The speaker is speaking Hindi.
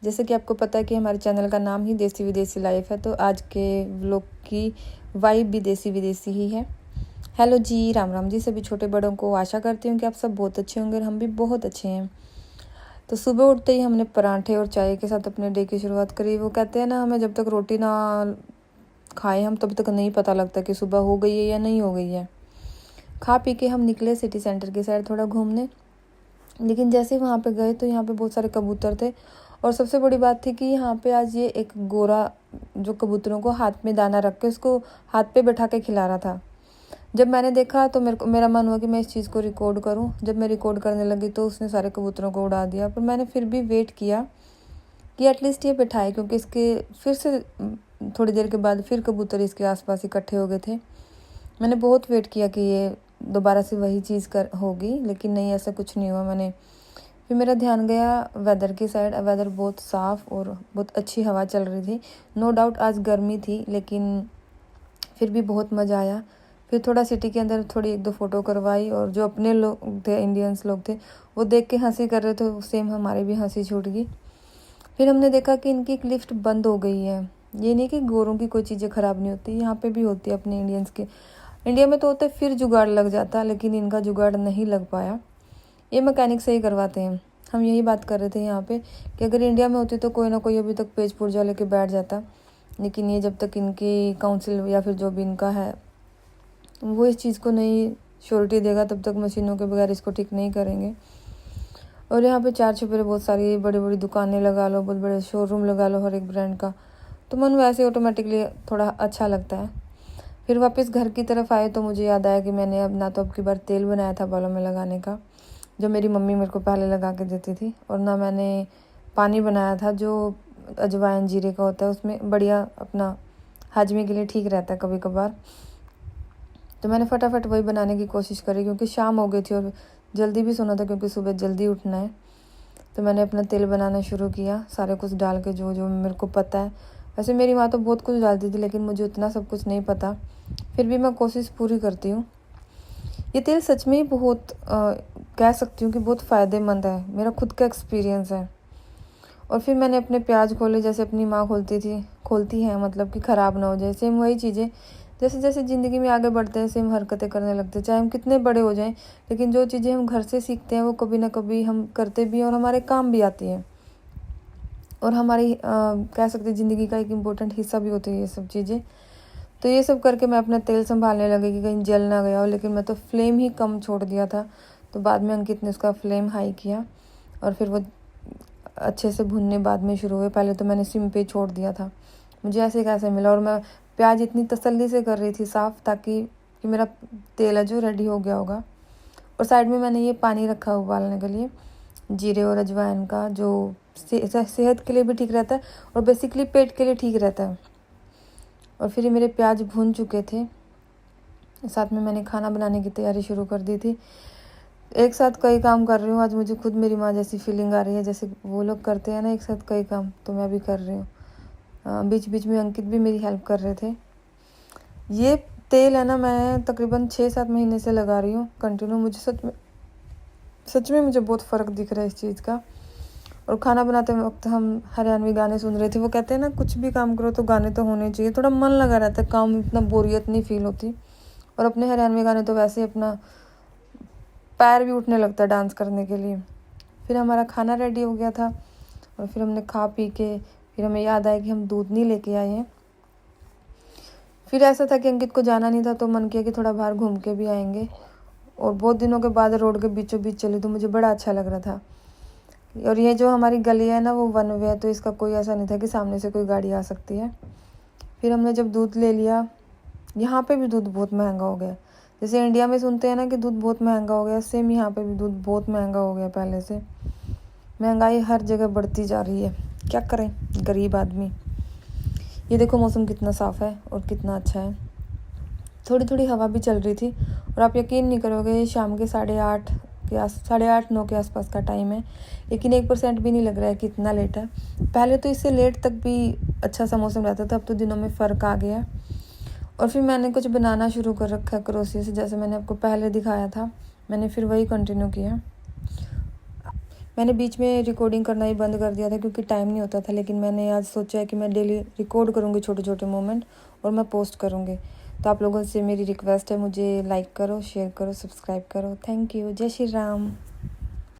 जैसे कि आपको पता है कि हमारे चैनल का नाम ही देसी विदेशी लाइफ है, तो आज के व्लॉग की वाइब भी देसी विदेशी ही है। हेलो जी, राम राम जी सभी छोटे बड़ों को। आशा करती हूँ कि आप सब बहुत अच्छे होंगे और हम भी बहुत अच्छे हैं। तो सुबह उठते ही हमने पराठे और चाय के साथ अपने डे की शुरुआत करी। वो कहते हैं ना, हमें जब तक रोटी ना खाएं हम तब तक नहीं पता लगता कि सुबह हो गई है या नहीं हो गई है। खा पी के हम निकले सिटी सेंटर की साइड थोड़ा घूमने, लेकिन जैसे ही वहाँ पे गए तो यहाँ पे बहुत सारे कबूतर थे। और सबसे बड़ी बात थी कि यहाँ पे आज ये एक गोरा जो कबूतरों को हाथ में दाना रख के उसको हाथ पे बैठा के खिला रहा था। जब मैंने देखा तो मेरा मन हुआ कि मैं इस चीज़ को रिकॉर्ड करूँ। जब मैं रिकॉर्ड करने लगी तो उसने सारे कबूतरों को उड़ा दिया, पर मैंने फिर भी वेट किया कि एटलीस्ट ये बैठाए, क्योंकि इसके फिर से थोड़ी देर के बाद फिर कबूतर इसके आसपास इकट्ठे हो गए थे। मैंने बहुत वेट किया कि ये दोबारा से वही चीज़ होगी, लेकिन नहीं, ऐसा कुछ नहीं हुआ। फिर मेरा ध्यान गया वेदर की साइड। वेदर बहुत साफ़ और बहुत अच्छी हवा चल रही थी। नो डाउट आज गर्मी थी, लेकिन फिर भी बहुत मज़ा आया। फिर थोड़ा सिटी के अंदर थोड़ी एक दो फ़ोटो करवाई, और जो अपने लोग थे, इंडियंस लोग थे, वो देख के हंसी कर रहे थे। सेम हमारी भी हंसी छूट गई। फिर हमने देखा कि इनकी एक लिफ्ट बंद हो गई है। ये नहीं कि गोरों की कोई चीज़ें ख़राब नहीं होती, यहाँ पे भी होती है अपने इंडियंस के। इंडिया में तो होते फिर जुगाड़ लग जाता, लेकिन इनका जुगाड़ नहीं लग पाया। ये मैकेनिक से ही करवाते हैं। हम यही बात कर रहे थे यहाँ पे कि अगर इंडिया में होती तो कोई ना कोई अभी तक पेज पुर्जा लेके बैठ जाता, लेकिन ये जब तक इनकी काउंसिल या फिर जो भी इनका है वो इस चीज़ को नहीं श्योरिटी देगा, तब तक मशीनों के बगैर इसको ठीक नहीं करेंगे। और यहाँ पे चार छुपेरे बहुत सारी बड़ी बड़ी दुकानें लगा लो, बहुत बड़े शोरूम लगा लो हर एक ब्रांड का, तो मन वैसे ऑटोमेटिकली थोड़ा अच्छा लगता है। फिर वापस घर की तरफ आए तो मुझे याद आया कि मैंने अब की बार तेल बनाया था बालों में लगाने का, जो मेरी मम्मी मेरे को पहले लगा के देती थी, और ना मैंने पानी बनाया था जो अजवाइन जीरे का होता है, उसमें बढ़िया अपना हाजमे के लिए ठीक रहता है कभी कभार। तो मैंने फटाफट वही बनाने की कोशिश करी, क्योंकि शाम हो गई थी और जल्दी भी सोना था, क्योंकि सुबह जल्दी उठना है। तो मैंने अपना तेल बनाना शुरू किया, सारे कुछ डाल के जो जो मेरे को पता है। वैसे मेरी माँ तो बहुत कुछ डालती थी, लेकिन मुझे उतना सब कुछ नहीं पता, फिर भी मैं कोशिश पूरी करती हूँ। ये तेल सच में ही बहुत कह सकती हूँ कि बहुत फ़ायदेमंद है, मेरा खुद का एक्सपीरियंस है। और फिर मैंने अपने प्याज खोले, जैसे अपनी माँ खोलती है, मतलब कि ख़राब ना हो जाए। सेम वही चीज़ें, जैसे जैसे ज़िंदगी में आगे बढ़ते हैं सेम हरकतें करने लगते हैं, चाहे हम कितने बड़े हो जाएं, लेकिन जो चीज़ें हम घर से सीखते हैं वो कभी ना कभी हम करते भी हैं और हमारे काम भी आती हैं, और हमारी कह सकते हैं ज़िंदगी का एक इम्पोर्टेंट हिस्सा भी होती है ये सब चीज़ें। तो ये सब करके मैं अपना तेल संभालने लगी कि कहीं जल ना गया हो, लेकिन मैं तो फ्लेम ही कम छोड़ दिया था। तो बाद में अंकित ने उसका फ्लेम हाई किया, और फिर वो अच्छे से भुनने बाद में शुरू हुए। पहले तो मैंने सिम पे छोड़ दिया था, मुझे ऐसे कैसे मिला। और मैं प्याज इतनी तसल्ली से कर रही थी साफ़, ताकि कि मेरा तेल है जो रेडी हो गया होगा। और साइड में मैंने ये पानी रखा उबालने के लिए, जीरे और अजवाइन का, जो सेहत के लिए भी ठीक रहता है और बेसिकली पेट के लिए ठीक रहता है। और फिर ये मेरे प्याज भून चुके थे, साथ में मैंने खाना बनाने की तैयारी शुरू कर दी थी। एक साथ कई काम कर रही हूँ आज, मुझे खुद मेरी माँ जैसी फीलिंग आ रही है, जैसे वो लोग करते हैं ना एक साथ कई काम, तो मैं भी कर रही हूँ। बीच बीच में अंकित भी मेरी हेल्प कर रहे थे। ये तेल है ना, मैं तकरीबन 6-7 महीने से लगा रही हूँ कंटिन्यू। मुझे सच में मुझे बहुत फ़र्क दिख रहा है इस चीज़ का। और खाना बनाते वक्त हम हरियाणवी गाने सुन रहे थे। वो कहते हैं ना, कुछ भी काम करो तो गाने तो होने चाहिए, थोड़ा मन लगा रहता है, काम इतना बोरियत नहीं फील होती। और अपने हरियाणवी गाने तो वैसे ही अपना पैर भी उठने लगता है डांस करने के लिए। फिर हमारा खाना रेडी हो गया था, और फिर हमने खा पी के फिर हमें याद आया कि हम दूध नहीं लेके आए हैं। फिर ऐसा था कि अंकित को जाना नहीं था, तो मन किया कि थोड़ा बाहर घूम के भी आएंगे। और बहुत दिनों के बाद रोड के बीचों बीच चली, तो मुझे बड़ा अच्छा लग रहा था। और ये जो हमारी गली है ना, वो वन वे है, तो इसका कोई ऐसा नहीं था कि सामने से कोई गाड़ी आ सकती है। फिर हमने जब दूध ले लिया, यहाँ पे भी दूध बहुत महंगा हो गया। जैसे इंडिया में सुनते हैं ना कि दूध बहुत महंगा हो गया, सेम यहाँ पे भी दूध बहुत महंगा हो गया पहले से। महंगाई हर जगह बढ़ती जा रही है, क्या करें गरीब आदमी। ये देखो मौसम कितना साफ़ है और कितना अच्छा है, थोड़ी थोड़ी हवा भी चल रही थी। और आप यकीन नहीं करोगे, ये शाम के 8:30-9 के आसपास का टाइम है, लेकिन 1% भी नहीं लग रहा है कि इतना लेट है। पहले तो इससे लेट तक भी अच्छा सा मौसम रहता था, अब तो दिनों में फ़र्क आ गया। और फिर मैंने कुछ बनाना शुरू कर रखा है क्रोशिया से, जैसे मैंने आपको पहले दिखाया था, मैंने फिर वही कंटिन्यू किया। मैंने बीच में रिकॉर्डिंग करना ही बंद कर दिया था क्योंकि टाइम नहीं होता था, लेकिन मैंने आज सोचा है कि मैं डेली रिकॉर्ड करूँगी छोटे छोटे मोमेंट और मैं पोस्ट करूँगी। तो आप लोगों से मेरी रिक्वेस्ट है, मुझे लाइक करो, शेयर करो, सब्सक्राइब करो। Thank you. जय श्री राम।